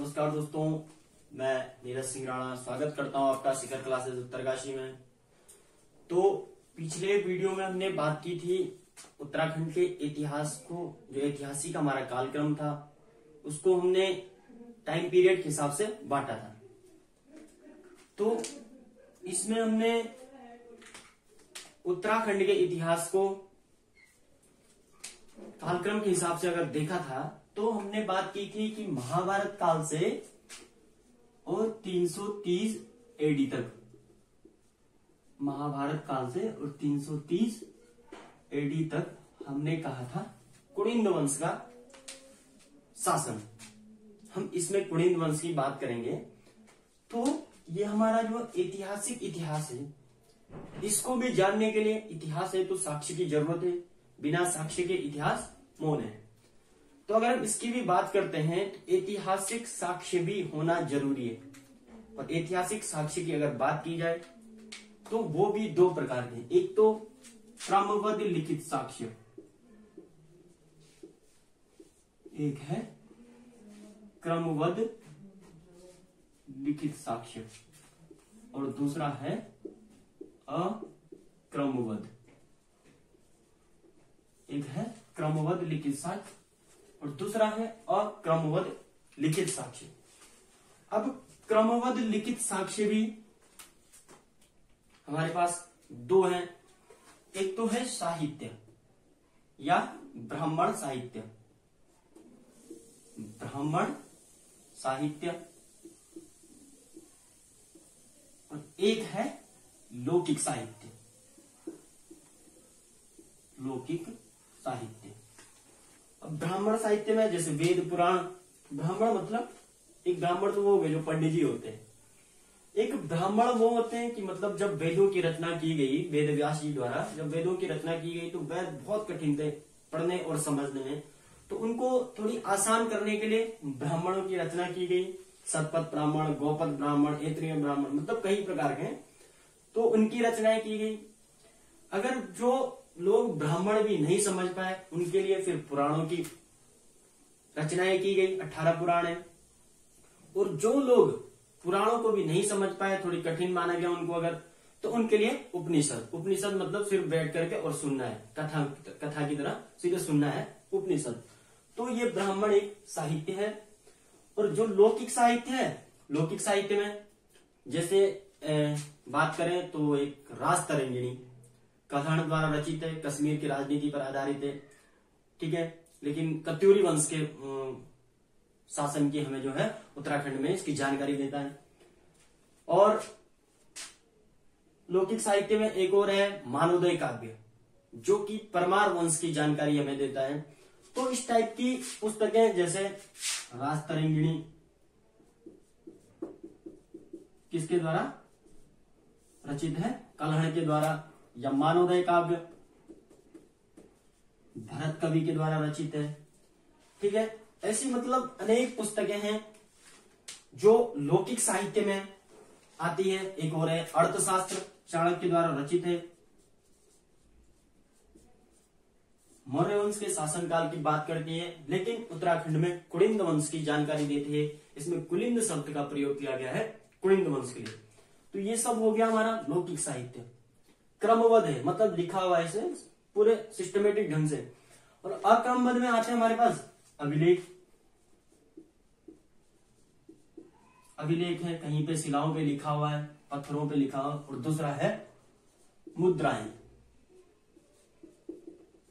नमस्कार दोस्तों, मैं नीरज सिंह राणा स्वागत करता हूं आपका शिखर क्लासेस उत्तरकाशी में। तो पिछले वीडियो में हमने बात की थी उत्तराखंड के इतिहास को, जो ऐतिहासिक हमारा कालक्रम था उसको हमने टाइम पीरियड के हिसाब से बांटा था। तो इसमें हमने उत्तराखंड के इतिहास को कालक्रम के हिसाब से अगर देखा था तो हमने बात की थी कि महाभारत काल से और 330 एडी तक, महाभारत काल से और 330 एडी तक हमने कहा था कुणिंद वंश का शासन। हम इसमें कुणिंद वंश की बात करेंगे। तो ये हमारा जो ऐतिहासिक इतिहास है, इसको भी जानने के लिए इतिहास है तो साक्ष्य की जरूरत है, बिना साक्ष्य के इतिहास मौन है। तो अगर हम इसकी भी बात करते हैं तो ऐतिहासिक साक्ष्य भी होना जरूरी है। और ऐतिहासिक साक्ष्य की अगर बात की जाए तो वो भी दो प्रकार के हैं। एक तो क्रमबद्ध लिखित साक्ष्य, एक है क्रमबद्ध लिखित साक्ष्य और दूसरा है अक्रमबद्ध। एक है क्रमबद्ध लिखित साक्ष्य और दूसरा है अक्रमबद्ध लिखित साक्ष्य। अब क्रमबद्ध लिखित साक्ष्य भी हमारे पास दो हैं। एक तो है साहित्य या ब्राह्मण साहित्य, ब्राह्मण साहित्य, और एक है लौकिक साहित्य, लौकिक साहित्य। अब ब्राह्मण साहित्य में जैसे वेद पुराण, ब्राह्मण मतलब एक ब्राह्मण तो वो हो गए जो पंडित जी होते हैं। एक ब्राह्मण वो होते हैं कि मतलब जब वेदों की रचना की गई, वेद व्यास जी द्वारा जब वेदों की रचना की गई तो वेद बहुत कठिन थे पढ़ने और समझने में, तो उनको थोड़ी आसान करने के लिए ब्राह्मणों की रचना की गई। सतपथ ब्राह्मण, गोपद ब्राह्मण, ऐत्रीय ब्राह्मण, मतलब कई प्रकार के, तो उनकी रचनाएं की गई। अगर जो लोग ब्राह्मण भी नहीं समझ पाए उनके लिए फिर पुराणों की रचनाएं की गई, 18 पुराण है। और जो लोग पुराणों को भी नहीं समझ पाए, थोड़ी कठिन माना गया उनको अगर, तो उनके लिए उपनिषद, उपनिषद मतलब सिर्फ बैठ करके और सुनना है, कथा की तरह सीधे सुनना है उपनिषद। तो ये ब्राह्मण एक साहित्य है। और जो लौकिक साहित्य है, लौकिक साहित्य में जैसे बात करें तो एक राज तरंगिणी कथाण द्वारा रचित है, कश्मीर की राजनीति पर आधारित है, ठीक है। लेकिन कत्यूरी वंश के शासन की हमें जो है उत्तराखंड में इसकी जानकारी देता है। और लौकिक साहित्य में एक और है मानवोदय काव्य, जो कि परमार वंश की जानकारी हमें देता है। तो इस टाइप की पुस्तकें जैसे राज तरंगिणी किसके द्वारा रचित है? कल्हण के द्वारा। या मानवोदय काव्य भरत कवि के द्वारा रचित है, ठीक है। ऐसी मतलब अनेक पुस्तकें हैं जो लौकिक साहित्य में आती है। एक और है अर्थशास्त्र, चाणक्य के द्वारा रचित है। मौर्य वंश के शासनकाल की बात करती है, लेकिन उत्तराखंड में कुणिंद वंश की जानकारी देती है। इसमें कुलिंद शब्द का प्रयोग किया गया है कुणिंद वंश के लिए। तो ये सब हो गया हमारा लौकिक साहित्य। क्रमबद्ध है मतलब लिखा हुआ है इसे पूरे सिस्टमेटिक ढंग से। और अक्रमबद्ध में आते हैं हमारे पास अभिलेख, अभिलेख है कहीं पे शिलाओं पे लिखा हुआ है, पत्थरों पे लिखा हुआ। और दूसरा है मुद्राएं,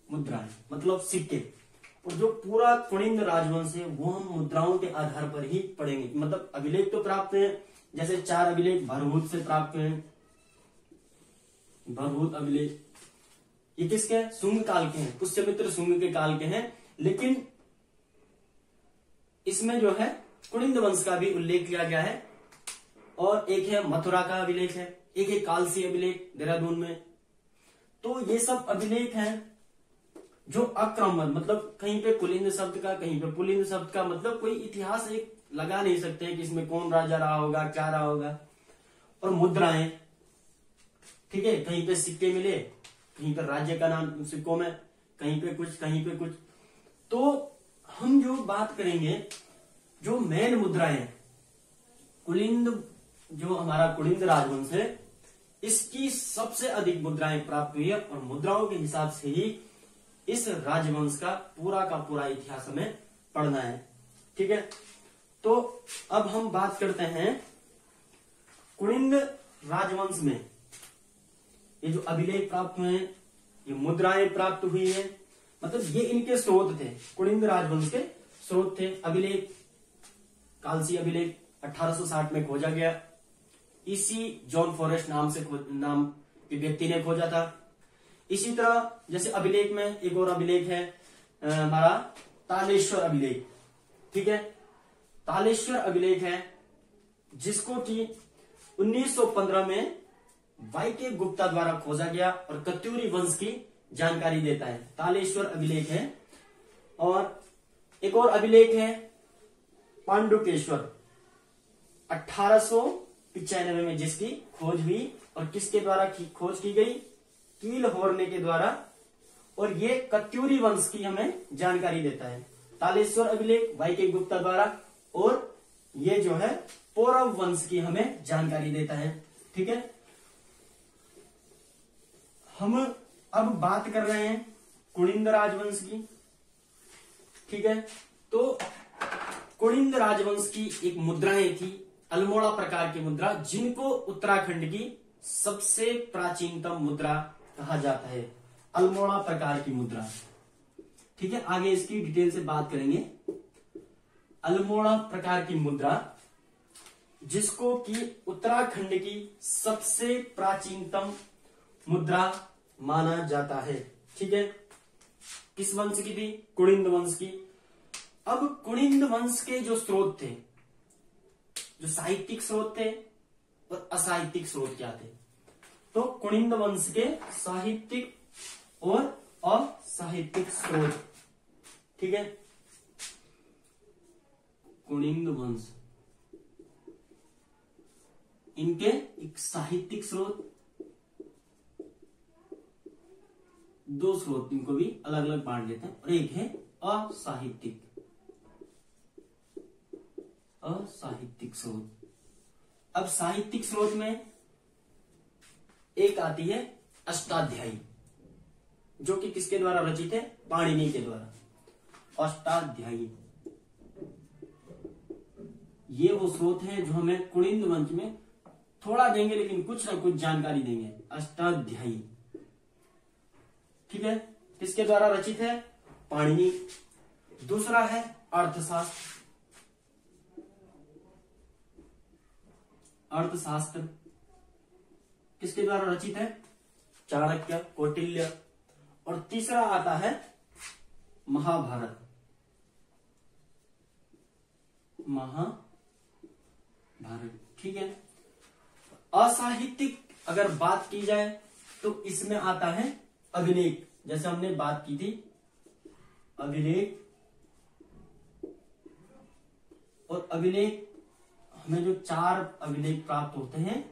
मुद्राएं मतलब सिक्के। और जो पूरा कुणिंद राजवंश है वो हम मुद्राओं के आधार पर ही पढ़ेंगे। मतलब अभिलेख तो प्राप्त है, जैसे 4 अभिलेख भरभूत से प्राप्त हैं, भरभूत अभिलेख। ये किसके हैं? शुंग काल के हैं, पुष्यमित्र शुंग के काल के हैं। लेकिन इसमें जो है कुणिंद वंश का भी उल्लेख किया गया है। और एक है मथुरा का अभिलेख है, एक है कालसी अभिलेख देहरादून में। तो ये सब अभिलेख हैं जो अक्रमबद्ध, मतलब कहीं पे कुलिंद शब्द का, कहीं पे पुलिंद शब्द का, मतलब कोई इतिहास एक लगा नहीं सकते हैं कि इसमें कौन राजा रहा होगा, क्या रहा होगा। और मुद्राएं, ठीक है, कहीं पे सिक्के मिले, कहीं पर राज्य का नाम सिक्कों में, कहीं पे कुछ, कहीं पे कुछ। तो हम जो बात करेंगे जो मेन मुद्राएं कुलिंद, जो हमारा कुलिंद राजवंश है, इसकी सबसे अधिक मुद्राएं प्राप्त हुई है और मुद्राओं के हिसाब से ही इस राजवंश का पूरा इतिहास हमें पढ़ना है। ठीक है, तो अब हम बात करते हैं कुलिंद राजवंश में ये जो अभिलेख प्राप्त हुए हैं, ये मुद्राएं प्राप्त हुई है, मतलब ये इनके स्रोत थे, कुलिंद राजवंश के स्रोत थे। अभिलेख, कालसी अभिलेख 1860 में खोजा गया, इसी जॉन फॉरेस्ट नाम के व्यक्ति ने खोजा था। इसी तरह जैसे अभिलेख में एक और अभिलेख है हमारा तालेश्वर अभिलेख। ठीक है, तालेश्वर अभिलेख है जिसको कि 1915 में वाईके गुप्ता द्वारा खोजा गया और कत्यूरी वंश की जानकारी देता है। तालेश्वर अभिलेख है। और एक और अभिलेख है पांडुकेश्वर 1895 में, जिसकी खोज हुई और किसके द्वारा खोज की गई, कील होरने के द्वारा, और ये कत्यूरी वंश की हमें जानकारी देता है। तालेश्वर अभिलेख वाईके गुप्ता द्वारा, और ये जो है पौरव वंश की हमें जानकारी देता है। ठीक है, हम अब बात कर रहे हैं कुलिंद राजवंश की। ठीक है, तो कुलिंद राजवंश की एक मुद्राएं थी, अल्मोड़ा प्रकार की मुद्रा, जिनको उत्तराखंड की सबसे प्राचीनतम मुद्रा कहा जाता है, अल्मोड़ा प्रकार की मुद्रा। ठीक है, आगे इसकी डिटेल से बात करेंगे। अल्मोड़ा प्रकार की मुद्रा, जिसको कि उत्तराखंड की सबसे प्राचीनतम मुद्रा माना जाता है। ठीक है, किस वंश की थी, कुलिंद वंश की। अब कुलिंद वंश के जो स्रोत थे, जो साहित्यिक स्रोत थे और असाहित्यिक स्रोत क्या थे, तो कुलिंद वंश के साहित्यिक और असाहित्यिक स्रोत। ठीक है, कुलिंद वंश, इनके एक साहित्यिक स्रोत, दो स्रोत इनको भी अलग अलग बांट देते हैं, और एक है असाहित्यिक स्रोत। अब साहित्यिक स्रोत में एक आती है अष्टाध्यायी, जो कि किसके द्वारा रचित है, पाणिनि के द्वारा। अष्टाध्यायी ये वो स्रोत है जो हमें कुलिंद वंश में थोड़ा देंगे, लेकिन कुछ ना कुछ जानकारी देंगे। अष्टाध्यायी, ठीक है, किसके द्वारा रचित है, पाणिनि। दूसरा है अर्थशास्त्र। अर्थशास्त्र किसके द्वारा रचित है, चाणक्य, कौटिल्य। और तीसरा आता है महाभारत। ठीक है। असाहित्यिक अगर बात की जाए तो इसमें आता है अभिलेख, जैसे हमने बात की थी अभिलेख। और अभिलेख हमें जो 4 अभिलेख प्राप्त होते हैं,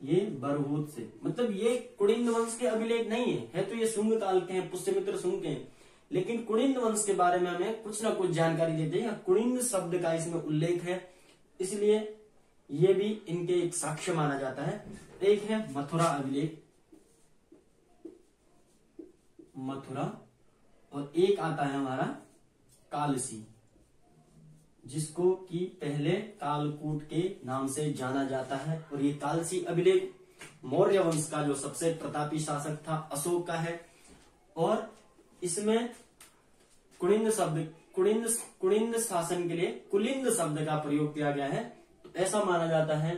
ये बरहूत से, मतलब ये कुलिंद वंश के अभिलेख नहीं है तो ये शुंग काल के हैं, पुष्यमित्र शुंग के हैं, लेकिन कुलिंद वंश के बारे में हमें कुछ ना कुछ जानकारी देते हैं। कुलिंद शब्द का इसमें उल्लेख है, इसलिए ये भी इनके एक साक्ष्य माना जाता है। एक है मथुरा अभिलेख, मथुरा, और एक आता है हमारा कालसी, जिसको कि पहले कालकूट के नाम से जाना जाता है। और ये कालसी अभिलेख मौर्य वंश का जो सबसे प्रतापी शासक था अशोक का है। और इसमें कुलिंद शब्द, कुलिंद शासन के लिए कुलिंद शब्द का प्रयोग किया गया है। तो ऐसा माना जाता है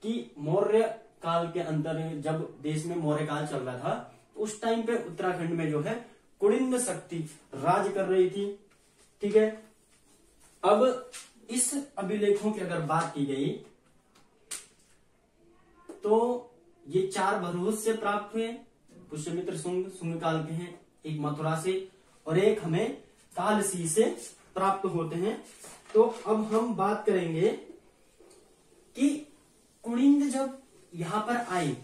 कि मौर्य काल के अंदर, जब देश में मौर्य काल चल रहा था, तो उस टाइम पे उत्तराखंड में जो है कुलिंद शक्ति राज कर रही थी। ठीक है। अब इस अभिलेखों की अगर बात की गई तो ये 4 बरहूत से प्राप्त हुए, पुष्यमित्र शुंग काल के हैं, एक मथुरा से और एक हमें कालसी से प्राप्त होते हैं। तो अब हम बात करेंगे कि कुलिंद जब यहां पर आए,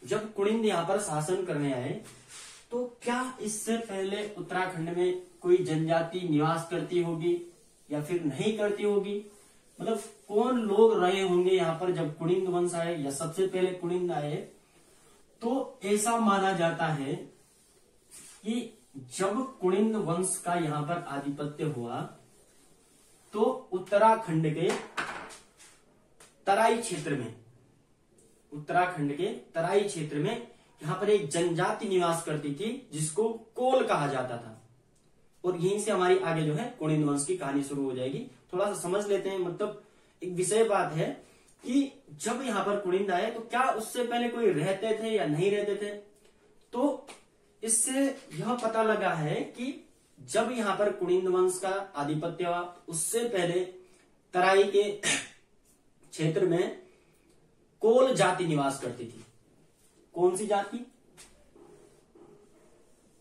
जब कुलिंद यहां पर शासन करने आए, तो क्या इससे पहले उत्तराखंड में कोई जनजाति निवास करती होगी या फिर नहीं करती होगी, मतलब कौन लोग रहे होंगे यहाँ पर जब कुनिंद वंश आए या सबसे पहले कुनिंद आए। तो ऐसा माना जाता है कि जब कुनिंद वंश का यहाँ पर आधिपत्य हुआ तो उत्तराखंड के तराई क्षेत्र में, उत्तराखंड के तराई क्षेत्र में यहाँ पर एक जनजाति निवास करती थी जिसको कोल कहा जाता था। और यहीं से हमारी आगे जो है कुनिंद वंश की कहानी शुरू हो जाएगी। थोड़ा सा समझ लेते हैं, मतलब एक विषय बात है कि जब यहाँ पर कुनिंद आए तो क्या उससे पहले कोई रहते थे या नहीं रहते थे। तो इससे यह पता लगा है कि जब यहाँ पर कुनिंद वंश का आधिपत्य हुआ उससे पहले तराई के क्षेत्र में कोल जाति निवास करती थी। कौन सी जाति?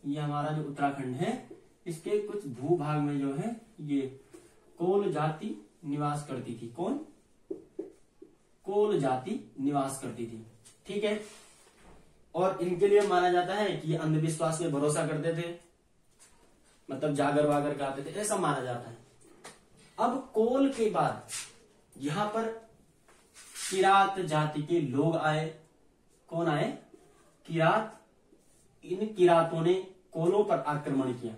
ये हमारा जो उत्तराखंड है इसके कुछ भूभाग में जो है ये कोल जाति निवास करती थी। कौन? कोल जाति निवास करती थी। ठीक है। और इनके लिए माना जाता है कि ये अंधविश्वास में भरोसा करते थे, मतलब जागर वागर गाते थे, ऐसा माना जाता है। अब कोल के बाद यहां पर किरात जाति के लोग आए। कौन आए? किरात। इन किरातों ने कोलों पर आक्रमण किया।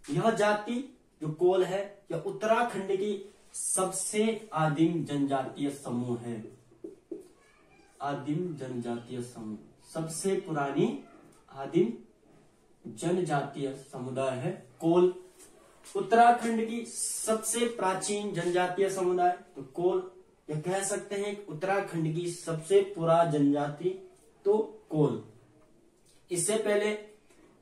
यह जाति जो कोल है यह उत्तराखंड की सबसे आदिम जनजातीय समूह है। आदिम जनजातीय समूह, सबसे पुरानी आदिम जनजातीय समुदाय है कोल। उत्तराखंड की सबसे प्राचीन जनजातीय समुदाय तो कोल, या कह सकते हैं उत्तराखंड की सबसे पुरानी जनजाति तो कोल। इससे पहले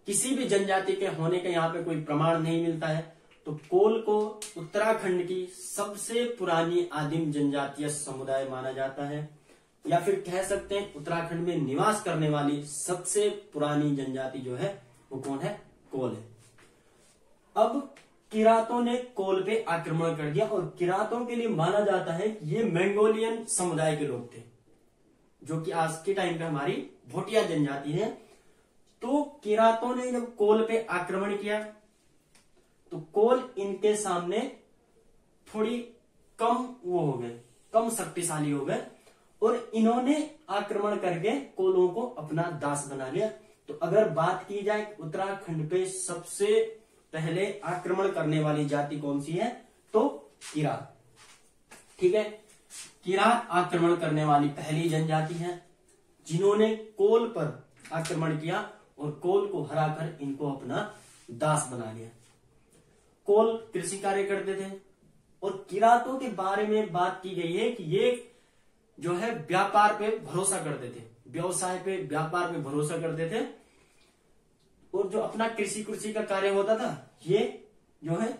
किसी भी जनजाति के होने का यहाँ पे कोई प्रमाण नहीं मिलता है, तो कोल को उत्तराखंड की सबसे पुरानी आदिम जनजातीय समुदाय माना जाता है, या फिर कह सकते हैं उत्तराखंड में निवास करने वाली सबसे पुरानी जनजाति जो है वो कौन है? कोल है। अब किरातों ने कोल पे आक्रमण कर दिया और किरातों के लिए माना जाता है कि ये मंगोलियन समुदाय के लोग थे, जो कि आज के टाइम पे हमारी भोटिया जनजाति है। तो किरातों ने जब कोल पे आक्रमण किया तो कोल इनके सामने थोड़ी कम वो हो गए, कम शक्तिशाली हो गए और इन्होंने आक्रमण करके कोलों को अपना दास बना लिया। तो अगर बात की जाए उत्तराखंड पे सबसे पहले आक्रमण करने वाली जाति कौन सी है तो किरात। ठीक है, किरात आक्रमण करने वाली पहली जनजाति है जिन्होंने कोल पर आक्रमण किया और कोल को हराकर इनको अपना दास बना लिया। कोल कृषि कार्य करते थे और किरातों के बारे में बात की गई है कि ये जो है व्यापार पे भरोसा करते थे, व्यवसाय पे, व्यापार पे भरोसा करते थे और जो अपना कृषि का कार्य होता था ये जो है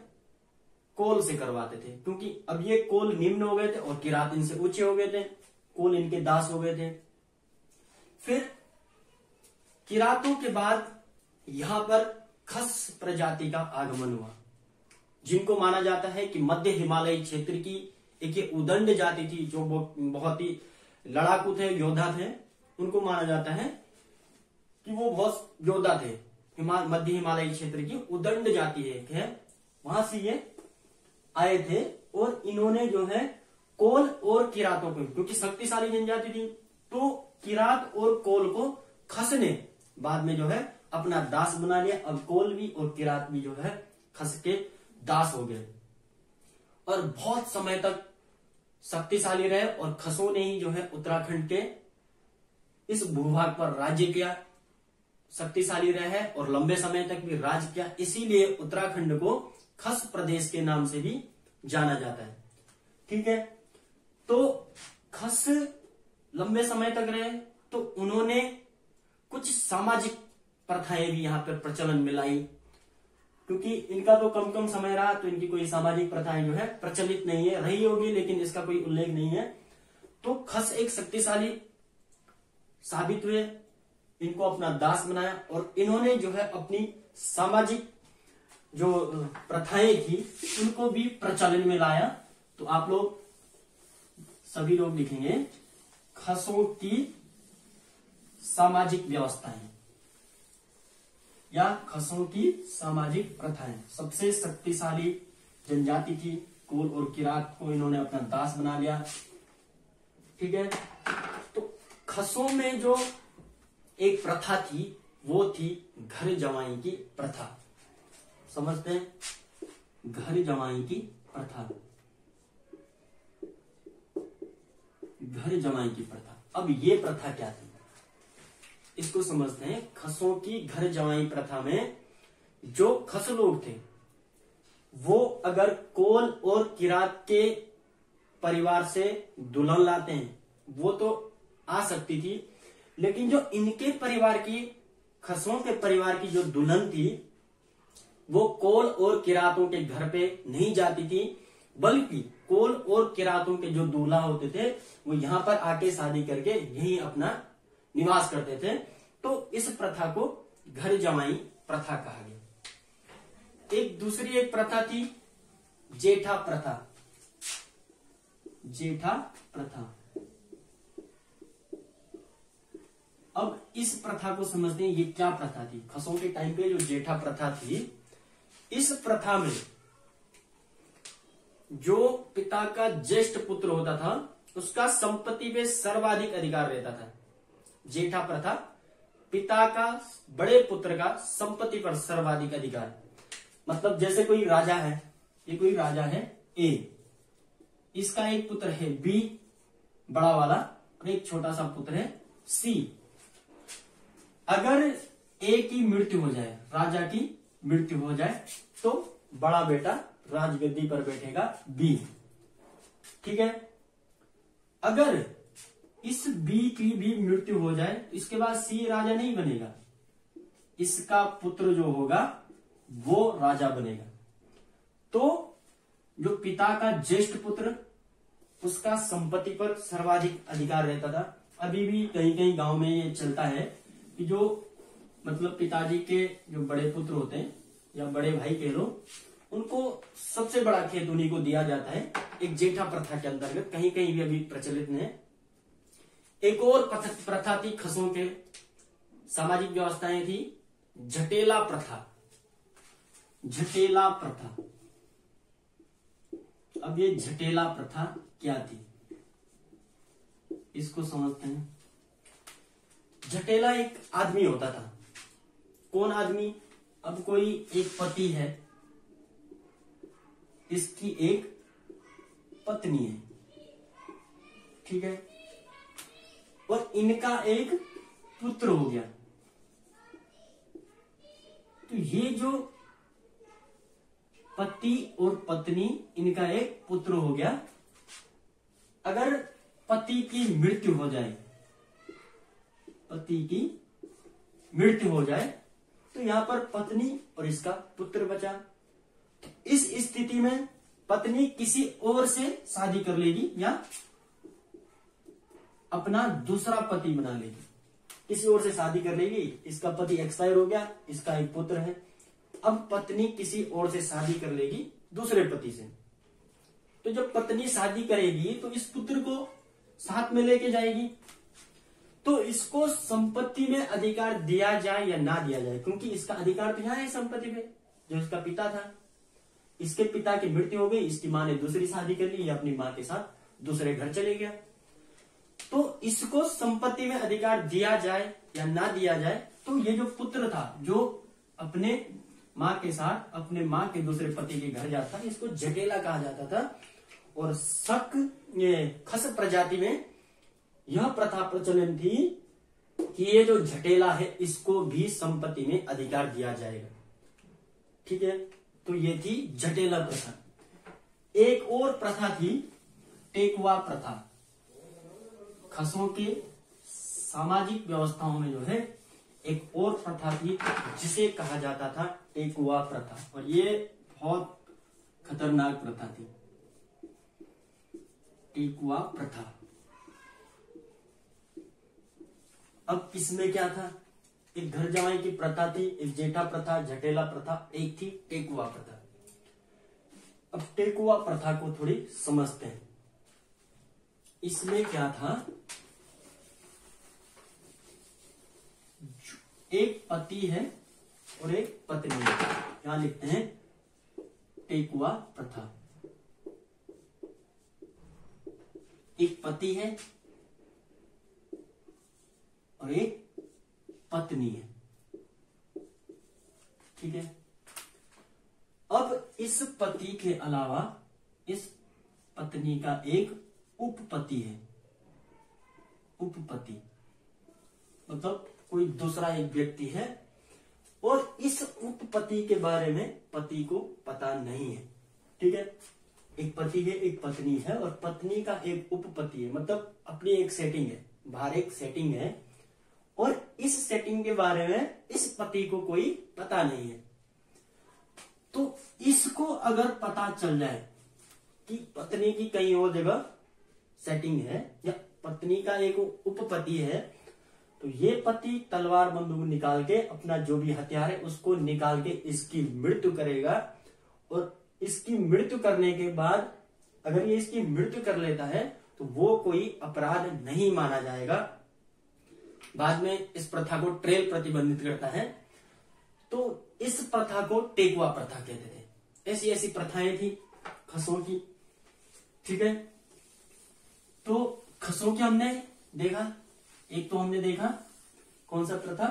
कोल से करवाते थे, क्योंकि अब ये कोल निम्न हो गए थे और किरात इनसे ऊंचे हो गए थे, कोल इनके दास हो गए थे। फिर किरातों के बाद यहां पर खस प्रजाति का आगमन हुआ, जिनको माना जाता है कि मध्य हिमालयी क्षेत्र की एक ये उदंड जाति थी जो बहुत ही लड़ाकू थे, योद्धा थे। उनको माना जाता है कि वो बहुत योद्धा थे। मध्य हिमालयी क्षेत्र की उदंड जाति है, वहां से ये आए थे और इन्होंने जो है कोल और किरातों को, क्योंकि शक्तिशाली जनजाति थी, तो किरात और कोल को खस ने बाद में जो है अपना दास बना लिया। अब कोल भी और किरात भी जो है खस के दास हो गए और बहुत समय तक शक्तिशाली रहे और खसों ने ही जो है उत्तराखंड के इस भूभाग पर राज्य किया, शक्तिशाली रहे और लंबे समय तक भी राज किया। इसीलिए उत्तराखंड को खस प्रदेश के नाम से भी जाना जाता है। ठीक है, तो खस लंबे समय तक रहे तो उन्होंने कुछ सामाजिक प्रथाएं भी यहाँ पर प्रचलन में लाई, क्योंकि इनका तो कम समय रहा तो इनकी कोई सामाजिक प्रथाएं जो है प्रचलित नहीं है, रही होगी लेकिन इसका कोई उल्लेख नहीं है। तो खस एक शक्तिशाली साबित हुए, इनको अपना दास बनाया और इन्होंने जो है अपनी सामाजिक जो प्रथाएं थी उनको भी प्रचलन में लाया। तो आप लोग सभी लोग लिखेंगे खसों की सामाजिक व्यवस्थाएं। या खसों की सामाजिक प्रथाएं। सबसे शक्तिशाली जनजाति थी, कोल और किरात को इन्होंने अपना दास बना लिया। ठीक है, तो खसों में जो एक प्रथा थी वो थी घर जमाई की प्रथा। समझते हैं, घर जमाई की प्रथा, घर जमाई की प्रथा। अब ये प्रथा क्या थी इसको समझते हैं। खसों की घर जमाई प्रथा में जो खस लोग थे वो अगर कोल और किरात के परिवार से दुल्हन लाते हैं वो तो आ सकती थी, लेकिन जो इनके परिवार की, खसों के परिवार की जो दुल्हन थी वो कोल और किरातों के घर पे नहीं जाती थी, बल्कि कोल और किरातों के जो दूल्हा होते थे वो यहां पर आके शादी करके यहीं अपना निवास करते थे। तो इस प्रथा को घर जमाई प्रथा कहा गया। एक दूसरी एक प्रथा थी जेठा प्रथा। जेठा प्रथा, अब इस प्रथा को समझते हैं, ये क्या प्रथा थी। खसों के टाइम पे जो जेठा प्रथा थी, इस प्रथा में जो पिता का ज्येष्ठ पुत्र होता था उसका संपत्ति पे सर्वाधिक अधिकार रहता था। जेठा प्रथा, पिता का बड़े पुत्र का संपत्ति पर सर्वाधिक अधिकार। मतलब जैसे कोई राजा है, ये कोई राजा है ए, इसका एक पुत्र है बी बड़ा वाला और एक छोटा सा पुत्र है सी। अगर ए की मृत्यु हो जाए, राजा की मृत्यु हो जाए, तो बड़ा बेटा राजगद्दी पर बैठेगा बी। ठीक है, अगर इस बी की भी मृत्यु हो जाए इसके बाद सी राजा नहीं बनेगा, इसका पुत्र जो होगा वो राजा बनेगा। तो जो पिता का ज्येष्ठ पुत्र, उसका संपत्ति पर सर्वाधिक अधिकार रहता था। अभी भी कहीं कहीं गांव में ये चलता है कि जो मतलब पिताजी के जो बड़े पुत्र होते हैं या बड़े भाई कह लो, उनको सबसे बड़ा खेत उन्हीं को दिया जाता है। एक जेठा प्रथा के अंतर्गत कहीं कहीं भी अभी प्रचलित है। एक और प्रथा थी खसों के सामाजिक व्यवस्थाएं थी झटेला प्रथा। झटेला प्रथा, अब ये झटेला प्रथा क्या थी इसको समझते हैं। झटेला एक आदमी होता था। कौन आदमी? अब कोई एक पति है, इसकी एक पत्नी है, ठीक है, और इनका एक पुत्र हो गया। तो ये जो पति और पत्नी, इनका एक पुत्र हो गया, अगर पति की मृत्यु हो जाए, पति की मृत्यु हो जाए तो यहां पर पत्नी और इसका पुत्र बचा। इस स्थिति में पत्नी किसी और से शादी कर लेगी या अपना दूसरा पति बना लेगी। किसी और से शादी कर लेगी, इसका पति एक्सपायर हो गया, इसका एक पुत्र है, अब पत्नी किसी और से शादी कर लेगी दूसरे पति से। तो जब पत्नी शादी करेगी तो इस पुत्र को साथ में लेके जाएगी। तो इसको संपत्ति में अधिकार दिया जाए या ना दिया जाए, क्योंकि इसका अधिकार तो यहां है संपत्ति पे, जो इसका पिता था। इसके पिता की मृत्यु हो गई, इसकी मां ने दूसरी शादी कर ली, या अपनी मां के साथ दूसरे घर चले गया। तो इसको संपत्ति में अधिकार दिया जाए या ना दिया जाए, तो ये जो पुत्र था जो अपने मां के साथ अपने मां के दूसरे पति के घर जाता, इसको झटेला कहा जाता था। और शक ये खस प्रजाति में यह प्रथा प्रचलन थी कि ये जो झटेला है इसको भी संपत्ति में अधिकार दिया जाएगा। ठीक है, तो ये थी झटेला प्रथा। एक और प्रथा थी टेकुआ प्रथा। खसों के सामाजिक व्यवस्थाओं में जो है एक और प्रथा थी जिसे कहा जाता था टेकुआ प्रथा, और ये बहुत खतरनाक प्रथा थी, टेकुआ प्रथा। अब इसमें क्या था? एक घर जमाई की प्रथा थी, एक जेठा प्रथा, झटेला प्रथा, एक थी टेकुआ प्रथा। अब टेकुआ प्रथा को थोड़ी समझते हैं। इसमें क्या था? एक पति है और एक पत्नी है। यहां लिखते हैं टेकुआ प्रथा। एक पति है और एक पत्नी है, ठीक है। अब इस पति के अलावा इस पत्नी का एक उपपति है। उपपति मतलब कोई दूसरा एक व्यक्ति है और इस उपपति के बारे में पति को पता नहीं है, ठीक है। एक पति है, एक पत्नी है और पत्नी का एक उपपति है, मतलब अपनी एक सेटिंग है, बाहर एक सेटिंग है और इस सेटिंग के बारे में इस पति को कोई पता नहीं है। तो इसको अगर पता चल जाए कि पत्नी की कहीं और जगह सेटिंग है या पत्नी का एक उपपति है, तो ये पति तलवार बंदूक निकाल के अपना जो भी हथियार है उसको निकाल के इसकी मृत्यु करेगा और इसकी मृत्यु करने के बाद अगर ये इसकी मृत्यु कर लेता है तो वो कोई अपराध नहीं माना जाएगा। बाद में इस प्रथा को ट्रेल प्रतिबंधित करता है। तो इस प्रथा को टेकुआ प्रथा कहते थे। ऐसी ऐसी प्रथाएं थी खसों की, ठीक है। तो खसों की हमने देखा, एक तो हमने देखा कौन सा प्रथा,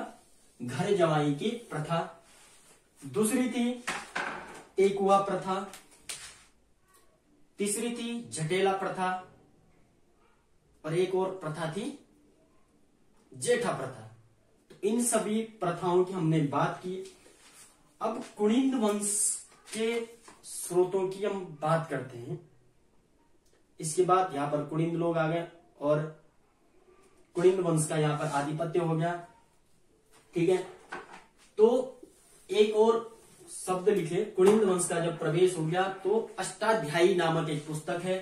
घर जमाई की प्रथा। दूसरी थी टेकुआ प्रथा। तीसरी थी जटेला प्रथा और एक और प्रथा थी जेठा प्रथा। तो इन सभी प्रथाओं की हमने बात की। अब कुणिंद वंश के स्रोतों की हम बात करते हैं। इसके बाद यहां पर कुणिंद लोग आ गए और कुणिंद वंश का यहां पर आधिपत्य हो गया, ठीक है। तो एक और शब्द लिखे, कुणिंद वंश का जब प्रवेश हो गया तो अष्टाध्यायी नामक एक पुस्तक है।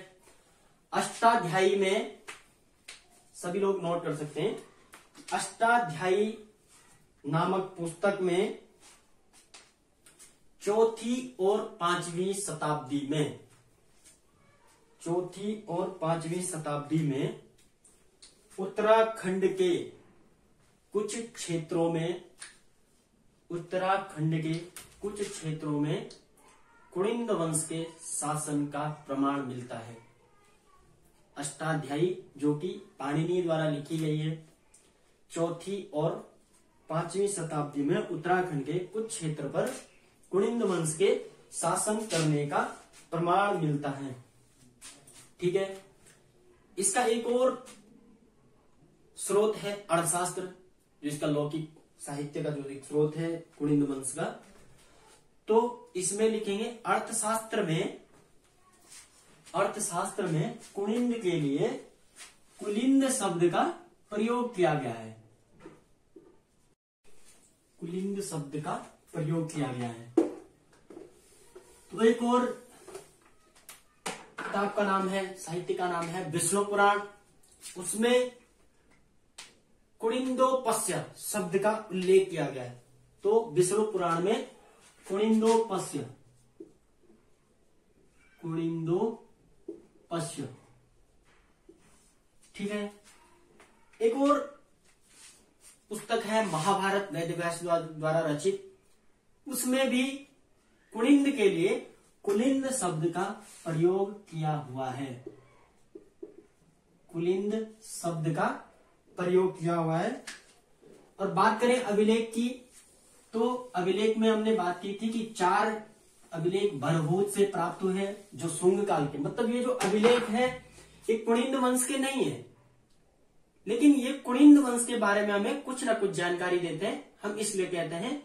अष्टाध्यायी में सभी लोग नोट कर सकते हैं, अष्टाध्यायी नामक पुस्तक में चौथी और पांचवी शताब्दी में, चौथी और पांचवी शताब्दी में उत्तराखंड के कुछ क्षेत्रों में, उत्तराखंड के कुछ क्षेत्रों में कुणिंद वंश के शासन का प्रमाण मिलता है। अष्टाध्यायी जो कि पाणिनि द्वारा लिखी गई है, चौथी और पांचवी शताब्दी में उत्तराखंड के कुछ क्षेत्र पर कुणिंद वंश के शासन करने का प्रमाण मिलता है, ठीक है। इसका एक और स्रोत है अर्थशास्त्र, जो इसका लौकिक साहित्य का जो एक स्रोत है कुणिंद वंश का। तो इसमें लिखेंगे अर्थशास्त्र में कुणिंद के लिए कुलिंद शब्द का प्रयोग किया गया है। कुलिंद शब्द का प्रयोग किया गया है। तो एक और किताब का नाम है, साहित्य का नाम है विष्णु पुराण। उसमें कुणिंदोपस्य शब्द का उल्लेख किया गया है। तो विष्णु पुराण में कुणिंदोपस्य, ठीक है। एक और पुस्तक है महाभारत, वेदव्यास द्वारा रचित। उसमें भी कुणिंद के लिए कुलिंद शब्द का प्रयोग किया हुआ है। कुलिंद शब्द का प्रयोग किया हुआ है। और बात करें अभिलेख की, तो अभिलेख में हमने बात की थी कि 4 अभिलेख भरभूत से प्राप्त हुए हैं जो शुंग काल के। मतलब ये जो अभिलेख है ये कुणिंद वंश के नहीं है, लेकिन ये कुणिंद वंश के बारे में हमें कुछ ना कुछ जानकारी देते हैं। हम इसलिए कहते हैं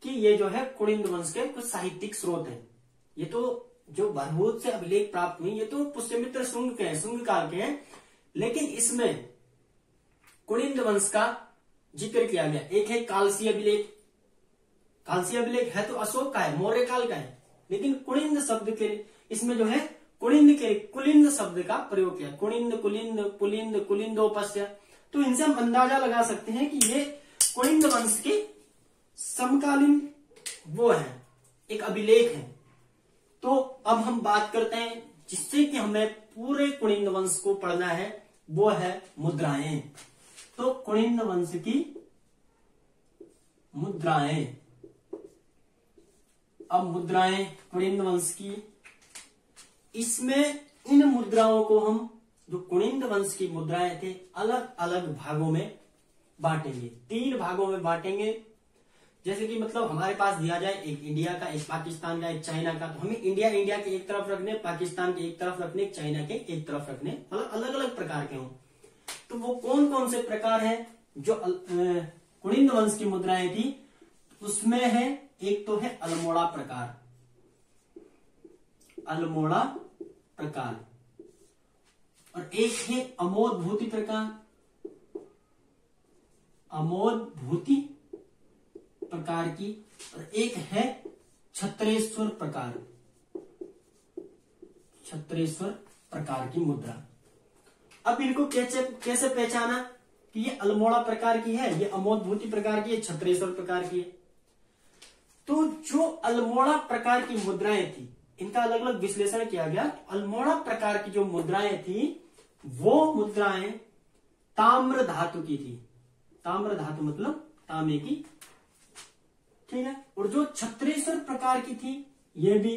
कि ये जो है कुणिंद वंश के कुछ साहित्यिक स्रोत हैं। ये तो जो भरभूत से अभिलेख प्राप्त हुई ये तो पुष्यमित्र शुंग के हैं, शुंग काल के हैं, लेकिन इसमें कुणिंद वंश का जिक्र किया गया। एक है कालसी अभिलेख। कालसी अभिलेख है तो अशोक का है, मौर्य काल का है, लेकिन कुणिंद शब्द के इसमें जो है कुणिंद के कुलिंद शब्द का प्रयोग किया। कुणिंद, कुलिंद, पुलिंद, कुलिंदोपस्य। तो इनसे हम अंदाजा लगा सकते हैं कि ये कुणिंद वंश के समकालीन वो है, एक अभिलेख है। तो अब हम बात करते हैं जिससे कि हमें पूरे कुणिंद वंश को पढ़ना है, वो है मुद्राएं। तो कुणिंद वंश की मुद्राएं, अब मुद्राएं कुनिंद वंश की, इसमें इन मुद्राओं को हम जो कुनिंद वंश की मुद्राएं थे अलग अलग भागों में बांटेंगे, 3 भागों में बांटेंगे। जैसे कि मतलब हमारे पास दिया जाए एक इंडिया का, एक पाकिस्तान का, एक चाइना का, तो हमें इंडिया के एक तरफ रखने, पाकिस्तान के एक तरफ रखने, चाइना के एक तरफ रखने, मतलब अलग अलग प्रकार के हों। तो वो कौन कौन से प्रकार हैं जो कुनिंद वंश की मुद्राएं थी, उसमें है एक तो है अल्मोड़ा प्रकार, अल्मोड़ा प्रकार, और एक है अमोदभूति प्रकार, अमोदभूति प्रकार की, और एक है छत्रेश्वर प्रकार, छत्रेश्वर प्रकार की मुद्रा। अब इनको कैसे पहचाना कि ये अल्मोड़ा प्रकार की है, ये अमोदभूति प्रकार की है, छत्रेश्वर प्रकार की है। तो जो अल्मोड़ा प्रकार की मुद्राएं थी इनका अलग अलग विश्लेषण किया गया। अल्मोड़ा प्रकार की जो मुद्राएं थी वो मुद्राएं ताम्र धातु की थी, ताम्र धातु मतलब तांबे की, ठीक है। और जो छत्रेश्वर प्रकार की थी ये भी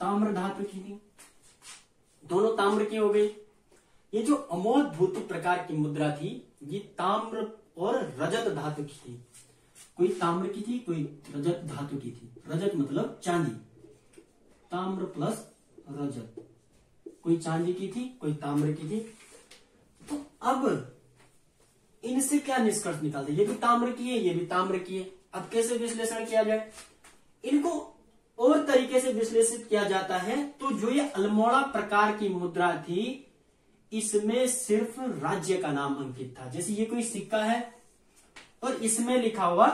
ताम्र धातु की थी, दोनों ताम्र की हो गई। ये जो अमोदभूति प्रकार की मुद्रा थी ये ताम्र और रजत धातु की थी, कोई ताम्र की थी कोई रजत धातु की थी, रजत मतलब चांदी, ताम्र प्लस रजत, कोई चांदी की थी कोई ताम्र की थी। तो अब इनसे क्या निष्कर्ष निकालते, ये भी ताम्र की है ये भी ताम्र की है। अब कैसे विश्लेषण किया जाए, इनको और तरीके से विश्लेषित किया जाता है। तो जो ये अल्मोड़ा प्रकार की मुद्रा थी इसमें सिर्फ राज्य का नाम अंकित था। जैसे ये कोई सिक्का है और इसमें लिखा हुआ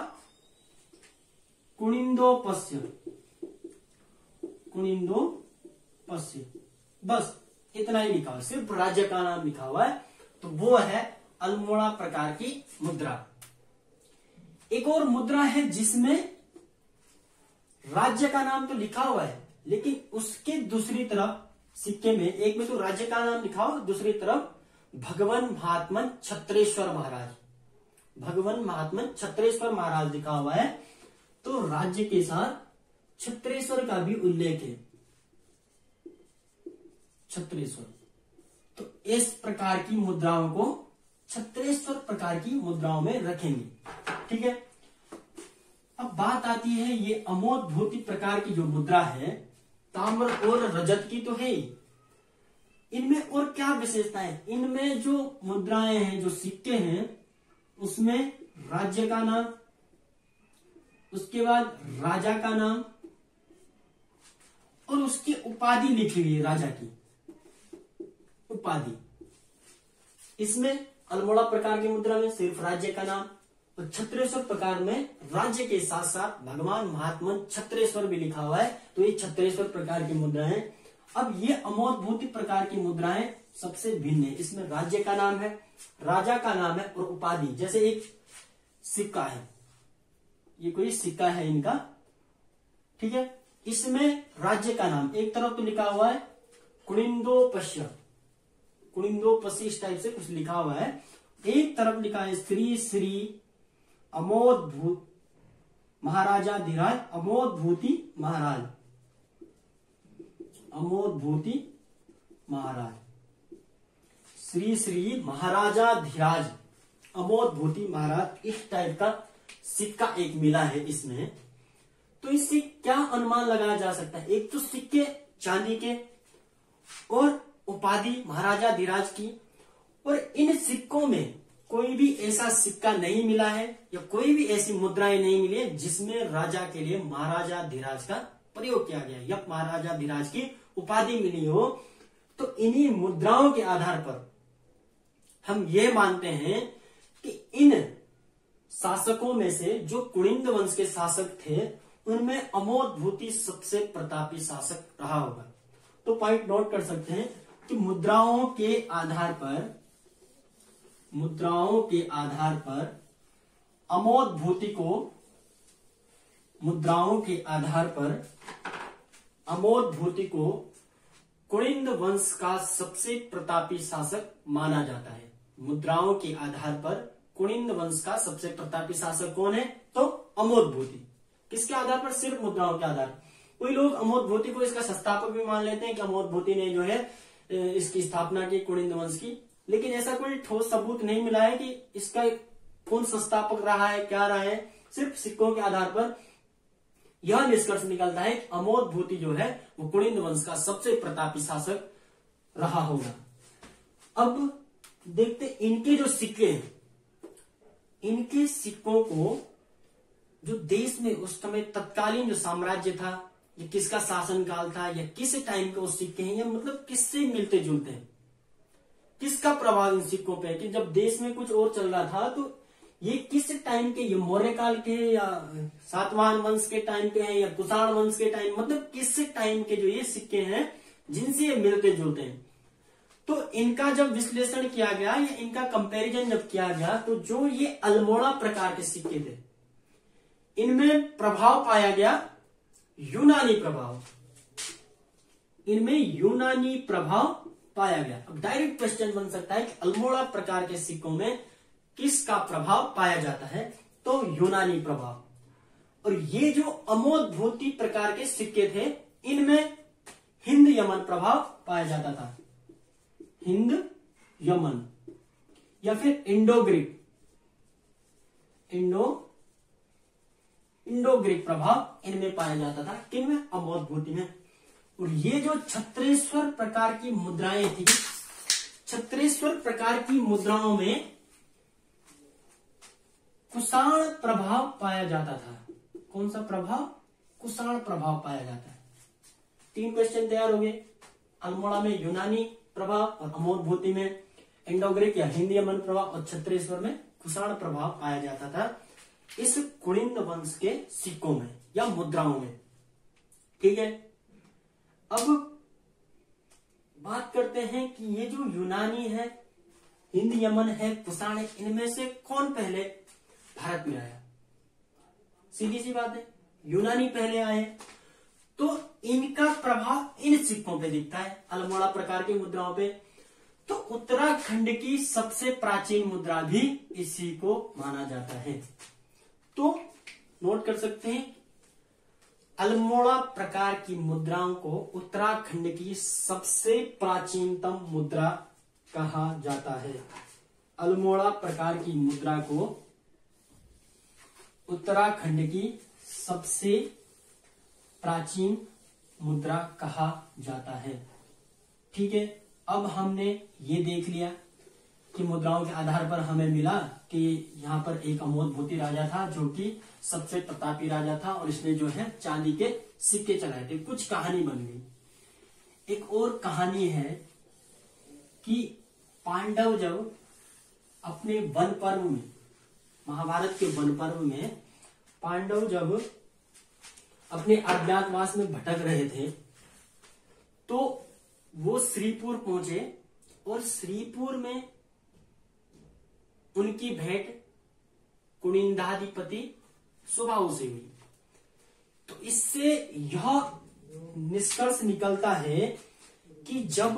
कुनिंदोपस्य, कुनिंदोपस्य, बस इतना ही लिखा हुआ, सिर्फ राज्य का नाम लिखा हुआ है, तो वो है अल्मोड़ा प्रकार की मुद्रा। एक और मुद्रा है जिसमें राज्य का नाम तो लिखा हुआ है लेकिन उसके दूसरी तरफ सिक्के में, एक में तो राज्य का नाम लिखा हुआ, दूसरी तरफ भगवान महात्मन छत्रेश्वर महाराज, भगवान महात्मन छत्रेश्वर महाराज लिखा हुआ है। तो राज्य के साथ छत्रेश्वर का भी उल्लेख है, छत्रेश्वर। तो इस प्रकार की मुद्राओं को छत्रेश्वर प्रकार की मुद्राओं में रखेंगे, ठीक है। अब बात आती है ये अमोदभूति प्रकार की जो मुद्रा है ताम्र और रजत की तो है, इनमें और क्या विशेषता है, इनमें जो मुद्राएं हैं जो सिक्के हैं उसमें राज्य का नाम, उसके बाद राजा का नाम और उसकी उपाधि लिखी हुई है, राजा की उपाधि। इसमें अल्मोड़ा प्रकार की मुद्रा में सिर्फ राज्य का नाम, और छत्रेश्वर प्रकार में राज्य के साथ साथ भगवान महात्मन छत्रेश्वर भी लिखा हुआ है। तो ये छत्रेश्वर प्रकार की मुद्राएं। अब ये अमोदभूति प्रकार की मुद्राएं सबसे भिन्न है, इसमें राज्य का नाम है, राजा का नाम है और उपाधि। जैसे एक सिक्का है, ये कोई सिक्का है इनका, ठीक है, इसमें राज्य का नाम एक तरफ तो लिखा हुआ है कुनिंदोपस्य, कुनिंदोपस्य इस टाइप से कुछ लिखा हुआ है, एक तरफ लिखा है श्री श्री अमोदभूत महाराजाधिराज, अमोदभूति महाराज, अमोदभूति महाराज, श्री श्री महाराजाधिराज अमोदभूति महाराज, इस टाइप का सिक्का एक मिला है इसमें। तो इससे क्या अनुमान लगाया जा सकता है, एक तो सिक्के चांदी के और उपाधि महाराजाधिराज की, और इन सिक्कों में कोई भी ऐसा सिक्का नहीं मिला है या कोई भी ऐसी मुद्राएं नहीं मिली है जिसमें राजा के लिए महाराजाधिराज का प्रयोग किया गया या महाराजाधिराज की उपाधि मिली हो। तो इन्हीं मुद्राओं के आधार पर हम ये मानते हैं कि इन शासकों में से जो कुनिंद वंश के शासक थे उनमें अमोदभूति सबसे प्रतापी शासक रहा होगा। तो पॉइंट नोट कर सकते हैं कि मुद्राओं के आधार पर, मुद्राओं के आधार पर अमोदभूति को, मुद्राओं के आधार पर अमोदभूति को कुनिंद वंश का सबसे प्रतापी शासक माना जाता है। मुद्राओं के आधार पर कुनिंद वंश का सबसे प्रतापी शासक कौन है, तो अमोदभूति, किसके आधार पर? सिर्फ मुद्राओं के आधार पर। कोई लोग अमोद को इसका संस्थापक भी मान लेते हैं कि अमोद ने जो है इसकी स्थापना की, कुनिंद वंश की, लेकिन ऐसा कोई ठोस सबूत नहीं मिला है कि इसका कौन संस्थापक रहा है, क्या रहा है। सिर्फ सिक्कों के आधार पर यह निष्कर्ष निकलता है कि अमोद जो है वो कुनिंद वंश का सबसे प्रतापी शासक रहा होगा। अब देखते इनके जो सिक्के हैं, इनके सिक्कों को जो देश में उस समय तत्कालीन जो साम्राज्य था, ये किसका शासनकाल था या किस टाइम के वो सिक्के हैं, या मतलब किससे मिलते जुलते हैं, किसका प्रभाव इन सिक्कों पे है कि जब देश में कुछ और चल रहा था तो ये किस टाइम के, ये मौर्य काल के या सातवाहन वंश के टाइम के हैं या कुषाण वंश के टाइम, मतलब किस टाइम के जो ये सिक्के हैं जिनसे ये मिलते जुलते हैं। तो इनका जब विश्लेषण किया गया या इनका कंपैरिजन जब किया गया तो जो ये अल्मोड़ा प्रकार के सिक्के थे इनमें प्रभाव पाया गया यूनानी प्रभाव, इनमें यूनानी प्रभाव पाया गया। अब डायरेक्ट क्वेश्चन बन सकता है कि अल्मोड़ा प्रकार के सिक्कों में किसका प्रभाव पाया जाता है? तो यूनानी प्रभाव। और ये जो अमोद प्रकार के सिक्के थे इनमें हिंद यमन प्रभाव पाया जाता था, हिंद यमन या फिर इंडो ग्रीक प्रभाव इनमें पाया जाता था। किनमें? अमोद में। और ये जो छत्रेश्वर प्रकार की मुद्राएं थी, छत्रेश्वर प्रकार की मुद्राओं में कुषाण प्रभाव पाया जाता था। कौन सा प्रभाव? कुषाण प्रभाव पाया जाता है। 3 क्वेश्चन तैयार हो गए। अल्मोड़ा में यूनानी प्रभाव और अमोद में इंडो ग्रीक या हिंद यमन प्रभाव और छत्रेश्वर में कुषाण प्रभाव पाया जाता था इस कुनिंद वंश के सिक्कों में या मुद्राओं में। ठीक है, अब बात करते हैं कि ये जो यूनानी है, हिंद यमन है, कुषाण है, इनमें से कौन पहले भारत में आया? सीधी सी बात है, यूनानी पहले आए। तो इनका प्रभाव इन सिक्कों पे दिखता है, अल्मोड़ा प्रकार की मुद्राओं पे। तो उत्तराखंड की सबसे प्राचीन मुद्रा भी इसी को माना जाता है। तो नोट कर सकते हैं, अल्मोड़ा प्रकार की मुद्राओं को उत्तराखंड की सबसे प्राचीनतम मुद्रा कहा जाता है। अल्मोड़ा प्रकार की मुद्रा को उत्तराखंड की सबसे प्राचीन मुद्रा कहा जाता है। ठीक है, अब हमने ये देख लिया कि मुद्राओं के आधार पर हमें मिला कि यहाँ पर एक अमोद राजा था जो कि सबसे प्रतापी राजा था और इसने जो है चांदी के सिक्के चलाए थे। कुछ कहानी बन गई। एक और कहानी है कि पांडव जब अपने वन पर्व में, महाभारत के वन पर्व में पांडव जब अपने अज्ञातवास में भटक रहे थे तो वो श्रीपुर पहुंचे और श्रीपुर में उनकी भेंट कुनिंदाधिपति सुबाहु से हुई। तो इससे यह निष्कर्ष निकलता है कि जब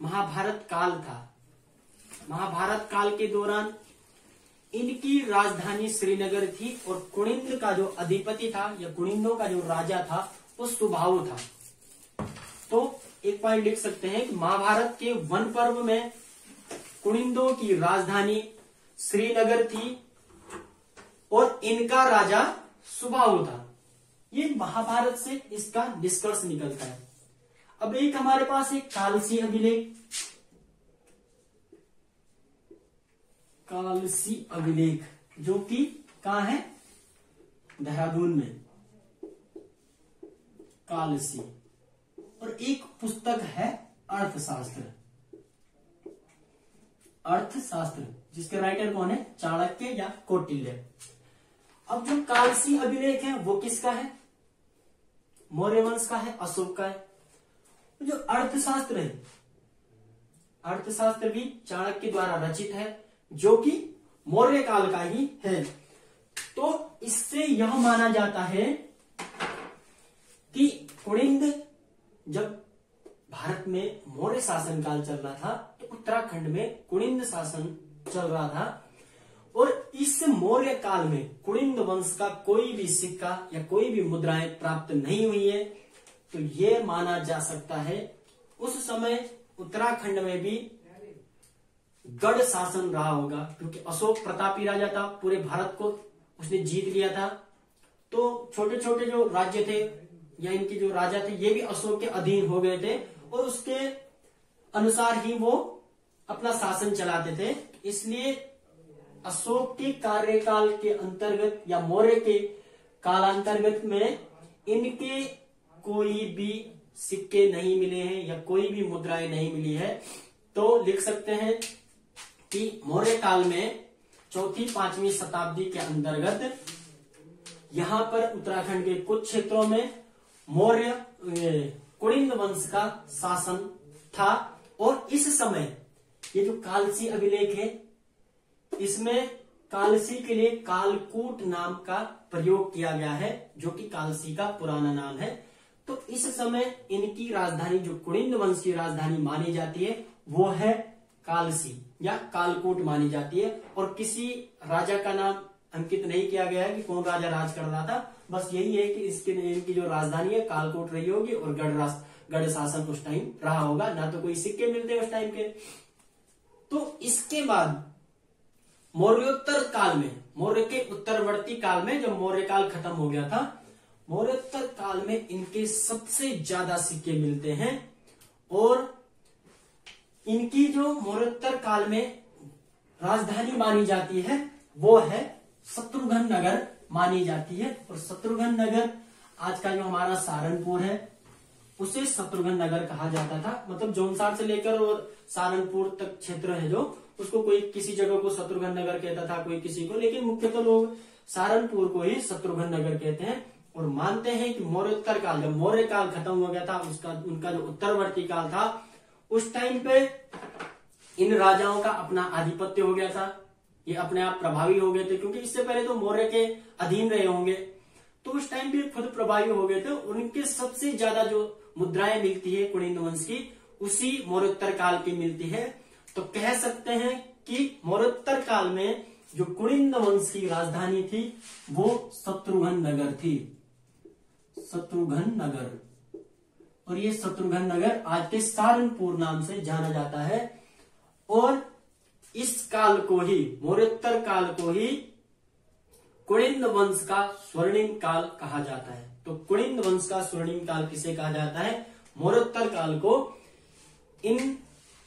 महाभारत काल था, महाभारत काल के दौरान इनकी राजधानी श्रीनगर थी और कुनिंद का जो अधिपति था या कुनिंदों का जो राजा था वो सुबाहु था। तो एक पॉइंट लिख सकते हैं कि महाभारत के वन पर्व में कुनिंदों की राजधानी श्रीनगर थी और इनका राजा सुबाहु था। ये महाभारत से इसका निष्कर्ष निकलता है। अब एक हमारे पास एक कालसी अभिलेख, कालसी अभिलेख जो कि कहां है? देहरादून में कालसी। और एक पुस्तक है अर्थशास्त्र, अर्थशास्त्र जिसके राइटर कौन है? चाणक्य या कौटिल्य। अब जो कालसी अभिलेख है वो किसका है? मौर्य वंश का है, अशोक का है। जो अर्थशास्त्र है, अर्थशास्त्र भी चाणक्य द्वारा रचित है जो कि मौर्य काल का ही है। तो इससे यह माना जाता है कि कुनिंद जब भारत में मौर्य शासन काल चल रहा था तो उत्तराखंड में कुनिंद शासन चल रहा था और इस मौर्य काल में कुलिंद वंश का कोई भी सिक्का या कोई भी मुद्राएं प्राप्त नहीं हुई है। तो ये माना जा सकता है उस समय उत्तराखंड में भी गढ़ शासन रहा होगा, क्योंकि अशोक प्रतापी राजा था, पूरे भारत को उसने जीत लिया था। तो छोटे छोटे जो राज्य थे या इनके जो राजा थे ये भी अशोक के अधीन हो गए थे और उसके अनुसार ही वो अपना शासन चलाते थे। इसलिए अशोक के कार्यकाल के अंतर्गत या मौर्य के कालांतर्गत में इनके कोई भी सिक्के नहीं मिले हैं या कोई भी मुद्राएं नहीं मिली है। तो लिख सकते हैं कि मौर्य काल में 4वीं-5वीं शताब्दी के अंतर्गत यहां पर उत्तराखंड के कुछ क्षेत्रों में मौर्य कुलिंद वंश का शासन था। और इस समय ये जो कालसी अभिलेख है इसमें कालसी के लिए कालकूट नाम का प्रयोग किया गया है, जो कि कालसी का पुराना नाम है। तो इस समय इनकी राजधानी जो कुलिंद वंश की राजधानी मानी जाती है वो है कालसी या कालकूट मानी जाती है। और किसी राजा का नाम अंकित नहीं किया गया है कि कौन राजा राज कर रहा था, बस यही है कि इनकी जो राजधानी है कालकूट रही होगी और गढ़ शासन उस टाइम रहा होगा। ना तो कोई सिक्के मिलते उस टाइम के। तो इसके बाद मौर्योत्तर काल में, मौर्य के उत्तरवर्ती काल में जब मौर्य काल खत्म हो गया था, मौर्योत्तर काल में इनके सबसे ज्यादा सिक्के मिलते हैं। और इनकी जो मौर्योत्तर काल में राजधानी मानी जाती है वो है शत्रुघ्न नगर मानी जाती है। और शत्रुघ्न नगर आज का जो हमारा सहारनपुर है उसे शत्रुघ्न नगर कहा जाता था। मतलब जौनसार से लेकर और सहारनपुर तक क्षेत्र है जो, उसको कोई किसी जगह को शत्रुघ्न नगर कहता था, कोई किसी को, लेकिन मुख्यतः लोग सहारनपुर को ही शत्रुघ्न नगर कहते हैं। और मानते हैं कि मौर्योत्तर काल, जब मौर्य काल खत्म हो गया था, उनका जो उत्तरवर्ती काल था उस टाइम पे इन राजाओं का अपना आधिपत्य हो गया था। ये अपने आप प्रभावी हो गए थे, क्योंकि इससे पहले तो मौर्य के अधीन रहे होंगे। तो उस टाइम पे खुद प्रभावी हो गए थे। उनके सबसे ज्यादा जो मुद्राएं मिलती है कुलिंद वंश की उसी मौर्योत्तर काल की मिलती है। तो कह सकते हैं कि मौर्योत्तर काल में जो कुलिंद वंश की राजधानी थी वो शत्रुघ्न नगर थी, शत्रुघ्न नगर। और ये शत्रुघ्न नगर आज के सहारनपुर नाम से जाना जाता है। और इस काल को ही, मौर्योत्तर काल को ही कुलिंद वंश का स्वर्णिम काल कहा जाता है। तो कुलिंद वंश का स्वर्णिम काल किसे कहा जाता है? मौर्योत्तर काल को। इन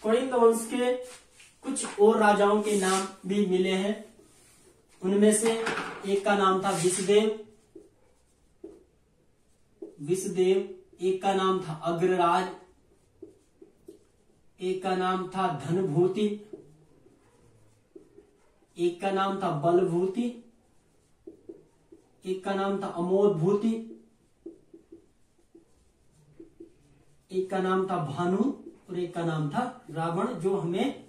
कुलिंद वंश के कुछ और राजाओं के नाम भी मिले हैं। उनमें से एक का नाम था विषदेव, एक का नाम था अग्रराज, एक का नाम था धनभूति, एक का नाम था बलभूति, एक का नाम था अमोदभूति, एक का नाम था भानु और एक का नाम था रावण, जो हमें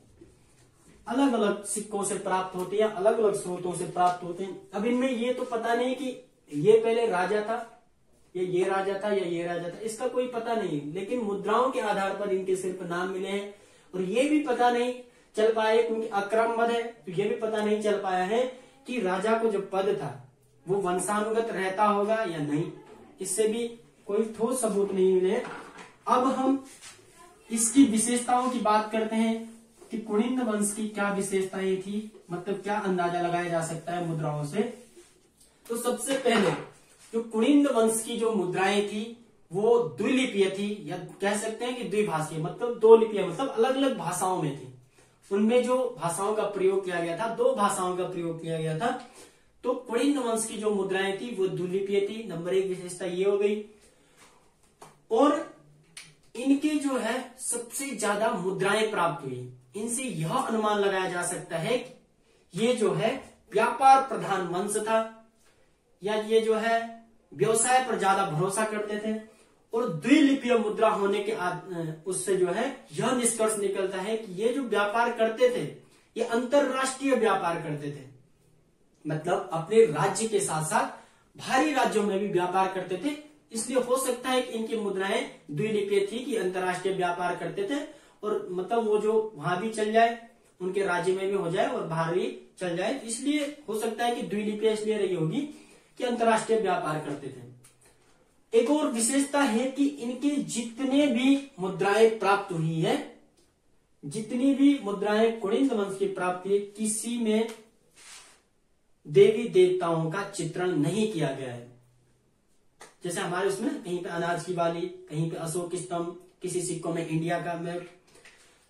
अलग अलग सिक्कों से प्राप्त होते हैं, अलग अलग स्रोतों से प्राप्त होते हैं। अब इनमें ये तो पता नहीं कि ये पहले राजा था या ये राजा था या ये राजा था, इसका कोई पता नहीं। लेकिन मुद्राओं के आधार पर इनके सिर्फ नाम मिले हैं। और ये भी पता नहीं चल पाए, क्योंकि अक्रमबद्ध है, तो ये भी पता नहीं चल पाया है कि राजा को जो पद था वो वंशानुगत रहता होगा या नहीं। इससे भी कोई ठोस सबूत नहीं मिले। अब हम इसकी विशेषताओं की बात करते हैं कि कुलिंद वंश की क्या विशेषताएं थी, मतलब क्या अंदाजा लगाया जा सकता है मुद्राओं से। तो सबसे पहले जो कुलिंद वंश की जो मुद्राएं थी वो द्विलिपीय थी, या कह सकते हैं कि द्विभाषीय, मतलब दो लिपियां, मतलब अलग अलग भाषाओं में थी। उनमें जो भाषाओं का प्रयोग किया गया था, दो भाषाओं का प्रयोग किया गया था। तो कुलिंद वंश की जो मुद्राएं थी वो द्विलिपीय थी। नंबर एक विशेषता ये हो गई। और इनके जो है सबसे ज्यादा मुद्राएं प्राप्त हुई। इनसे यह अनुमान लगाया जा सकता है कि ये जो है व्यापार प्रधान वंश था, या ये जो है व्यवसाय पर ज्यादा भरोसा करते थे। और द्विलिपीय मुद्रा होने के उससे जो है यह निष्कर्ष निकलता है कि ये जो व्यापार करते थे ये अंतरराष्ट्रीय व्यापार करते थे, मतलब अपने राज्य के साथ साथ भारी राज्यों में भी व्यापार करते थे। इसलिए हो सकता है कि इनकी मुद्राएं द्विलिपीय थी कि अंतरराष्ट्रीय व्यापार करते थे। और मतलब वो जो वहां भी चल जाए उनके राज्य में भी हो जाए और बाहर भी चल जाए। इसलिए हो सकता है कि द्विलिपियां इसलिए रही होगी कि अंतर्राष्ट्रीय व्यापार करते थे। एक और विशेषता है कि इनके जितने भी मुद्राएं प्राप्त हुई है, जितनी भी मुद्राएं कुनिंद वंश की प्राप्त हुई, किसी में देवी देवताओं का चित्रण नहीं किया गया है। जैसे हमारे उसमें कहीं पे अनाज की बाली, कहीं पे अशोक स्तंभ, किसी सिक्कों में इंडिया का मैप।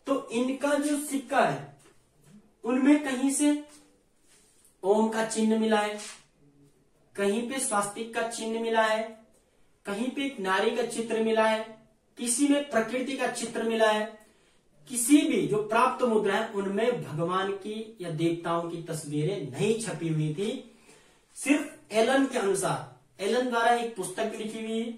तो इनका जो सिक्का है उनमें कहीं से ओम का चिन्ह मिला है, कहीं पे स्वास्तिक का चिन्ह मिला है, कहीं पे एक नारी का चित्र मिला है, किसी में प्रकृति का चित्र मिला है। किसी भी जो प्राप्त मुद्रा है उनमें भगवान की या देवताओं की तस्वीरें नहीं छपी हुई थी। सिर्फ एलन के अनुसार, एलन द्वारा एक पुस्तक लिखी हुई है,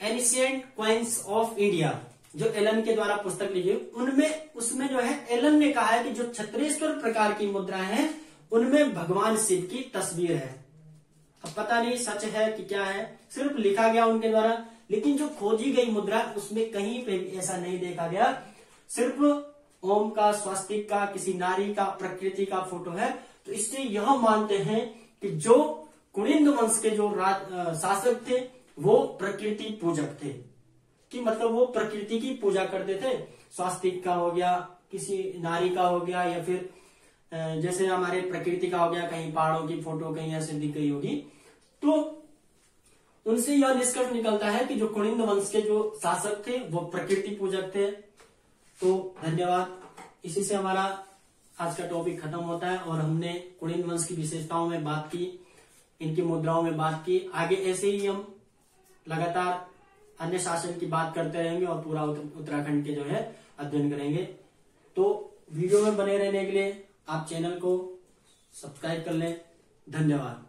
एनिशिएंट क्वाइंस ऑफ इंडिया, जो एलन के द्वारा पुस्तक लिखी है, उनमें उसमें जो है एलन ने कहा है कि जो छत्रेश्वर प्रकार की मुद्राएं हैं उनमें भगवान शिव की तस्वीर है। अब पता नहीं सच है कि क्या है, सिर्फ लिखा गया उनके द्वारा, लेकिन जो खोजी गई मुद्रा उसमें कहीं पे भी ऐसा नहीं देखा गया। सिर्फ ओम का, स्वास्तिक का, किसी नारी का, प्रकृति का फोटो है। तो इससे यह मानते हैं कि जो कुनिंद वंश के जो शासक थे वो प्रकृति पूजक थे, कि मतलब वो प्रकृति की पूजा करते थे। स्वास्तिक का हो गया, किसी नारी का हो गया, या फिर जैसे हमारे प्रकृति का हो गया, कहीं पहाड़ों की फोटो कहीं ऐसे दिख गई होगी। तो उनसे यह निष्कर्ष निकलता है कि जो कुनिंद वंश के जो शासक थे वो प्रकृति पूजक थे। तो धन्यवाद। इसी से हमारा आज का टॉपिक खत्म होता है और हमने कुनिंद वंश की विशेषताओं में बात की, इनकी मुद्राओं में बात की। आगे ऐसे ही हम लगातार अन्य शासन की बात करते रहेंगे और पूरा उत्तराखंड के जो है अध्ययन करेंगे। तो वीडियो में बने रहने के लिए आप चैनल को सब्सक्राइब कर लें। धन्यवाद।